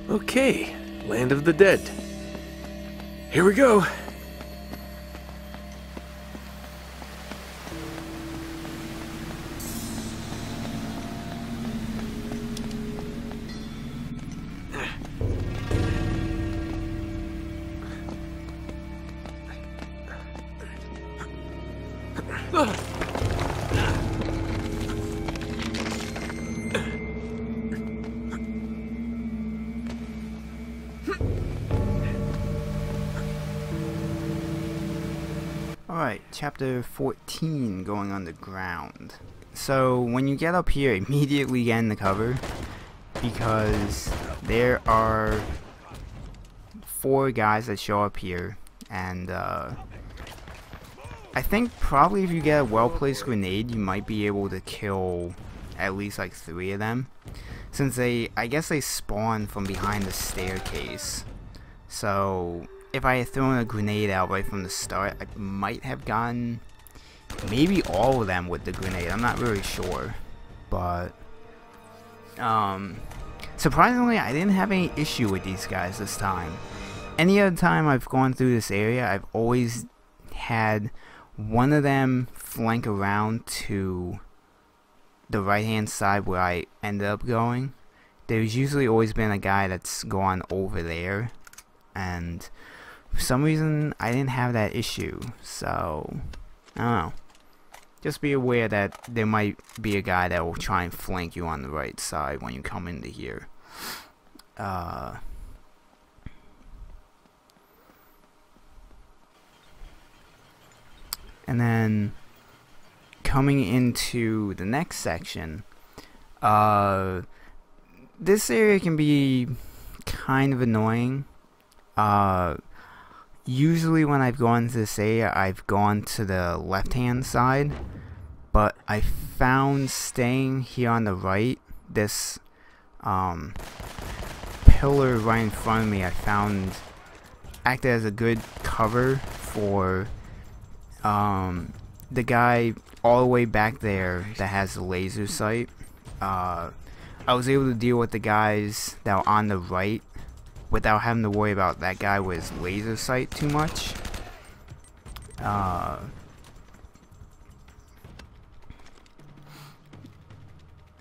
Okay, Land of the Dead. Here we go. Alright, chapter 14, going underground. So when you get up here, immediately get in the cover, because there are 4 guys that show up here, and I think probably if you get a well-placed grenade, you might be able to kill at least like 3 of them, since I guess they spawn from behind the staircase. So if I had thrown a grenade out right from the start, I might have gotten maybe all of them with the grenade. I'm not really sure, but surprisingly, I didn't have any issue with these guys this time. Any other time I've gone through this area, I've always had one of them flank around to the right hand side where I ended up going. There's usually always been a guy that's gone over there, and for some reason I didn't have that issue, so I don't know. Just be aware that there might be a guy that will try and flank you on the right side when you come into here. And then coming into the next section, this area can be kind of annoying. Usually when I've gone to this area, I've gone to the left hand side, but I found staying here on the right, this pillar right in front of me, I found acted as a good cover for the guy all the way back there that has the laser sight. I was able to deal with the guys that were on the right without having to worry about that guy with his laser sight too much.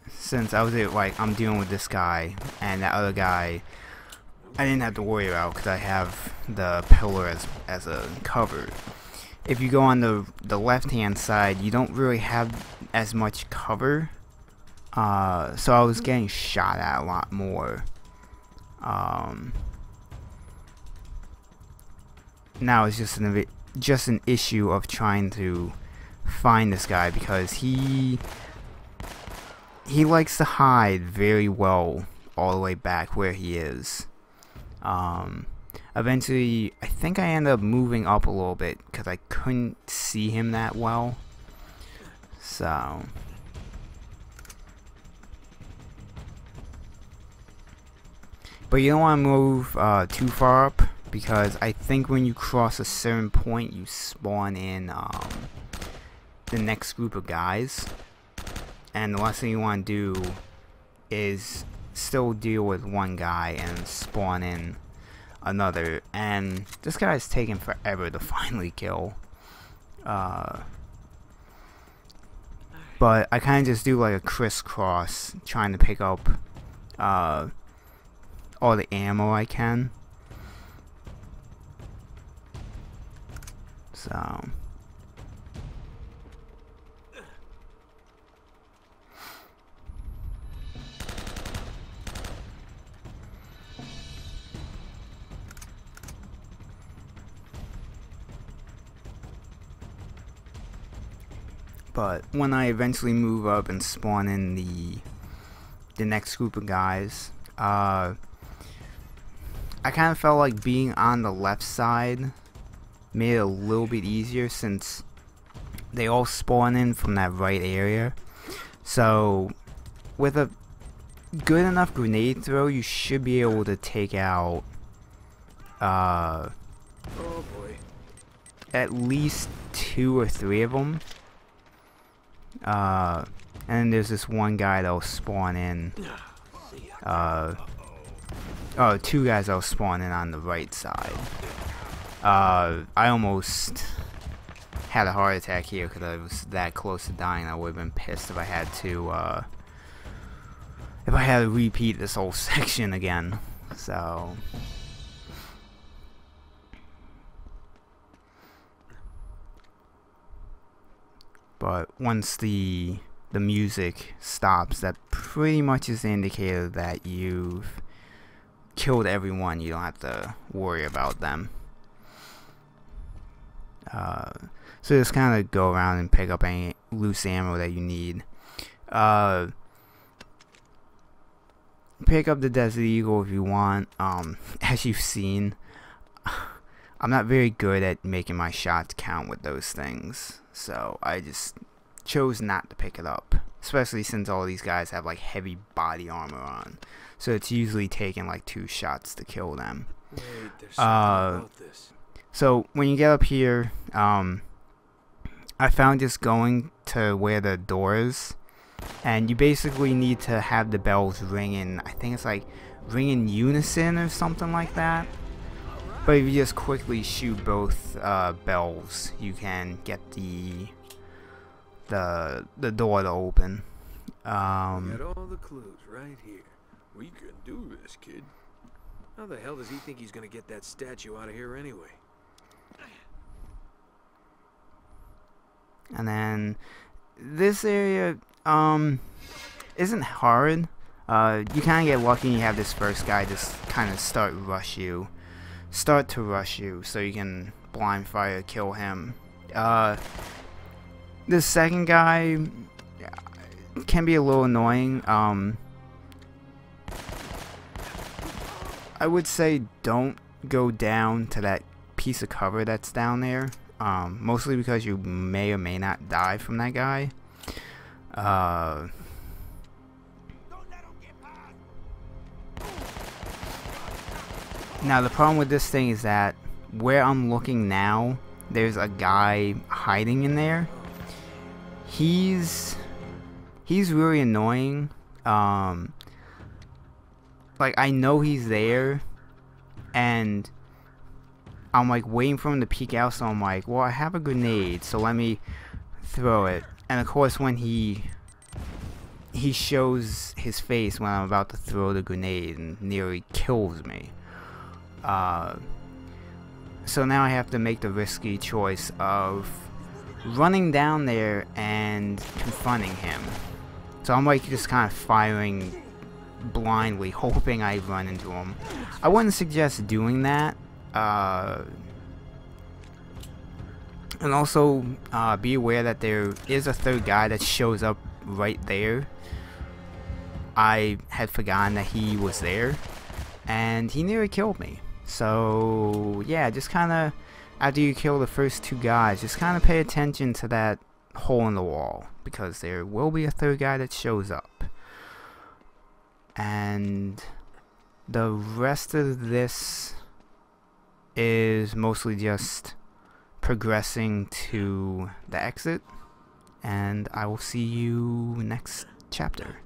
Since I was like, I'm dealing with this guy, and that other guy I didn't have to worry about because I have the pillar as a cover. If you go on the left hand side, you don't really have as much cover, so I was getting shot at a lot more. Now it's just an issue of trying to find this guy, because he likes to hide very well all the way back where he is. Eventually, I think I ended up moving up a little bit because I couldn't see him that well. So but you don't want to move too far up, because I think when you cross a certain point, you spawn in the next group of guys, and the last thing you want to do is still deal with one guy and spawn in another, and this guy's taking forever to finally kill. But I kind of just do like a crisscross, trying to pick up all the ammo I can. So but when I eventually move up and spawn in the next group of guys, I kind of felt like being on the left side made it a little bit easier, since they all spawn in from that right area. So with a good enough grenade throw, you should be able to take out Oh boy. at least 2 or 3 of them. And there's this one guy that'll spawn in Oh, two guys that were spawning on the right side. I almost had a heart attack here because I was that close to dying. I would have been pissed if I had to repeat this whole section again. So but once the music stops, that pretty much is the indicator that you've killed everyone. You don't have to worry about them. So just kind of go around and pick up any loose ammo that you need. Pick up the Desert Eagle if you want. As you've seen, I'm not very good at making my shots count with those things, so I just chose not to pick it up, especially since all these guys have like heavy body armor on, so it's usually taking like 2 shots to kill them. Wait, there's something about this. So when you get up here, I found just going to where the door is, and you basically need to have the bells ring in, I think it's like ring in unison or something like that. But if you just quickly shoot both bells, you can get the door to open. Got all the clues right here. We can do this, kid. How the hell does he think he's gonna get that statue out of here anyway? And then this area isn't hard. You kind of get lucky and you have this first guy just kind of start to rush you so you can blind fire kill him. This second guy can be a little annoying. I would say don't go down to that piece of cover that's down there. Mostly because you may or may not die from that guy. Now the problem with this thing is that where I'm looking now, there's a guy hiding in there. He's really annoying. Like, I know he's there, and I'm like waiting for him to peek out, so I'm like, well, I have a grenade, so let me throw it. And of course when he shows his face when I'm about to throw the grenade and nearly kills me. So now I have to make the risky choice of running down there and confronting him. So I'm like just kind of firing blindly, hoping I run into him. I wouldn't suggest doing that. And also be aware that there is a third guy that shows up right there. I had forgotten that he was there, and he nearly killed me. So yeah, just kind of, after you kill the first 2 guys, just kind of pay attention to that hole in the wall, because there will be a third guy that shows up. And the rest of this is mostly just progressing to the exit, and I will see you next chapter.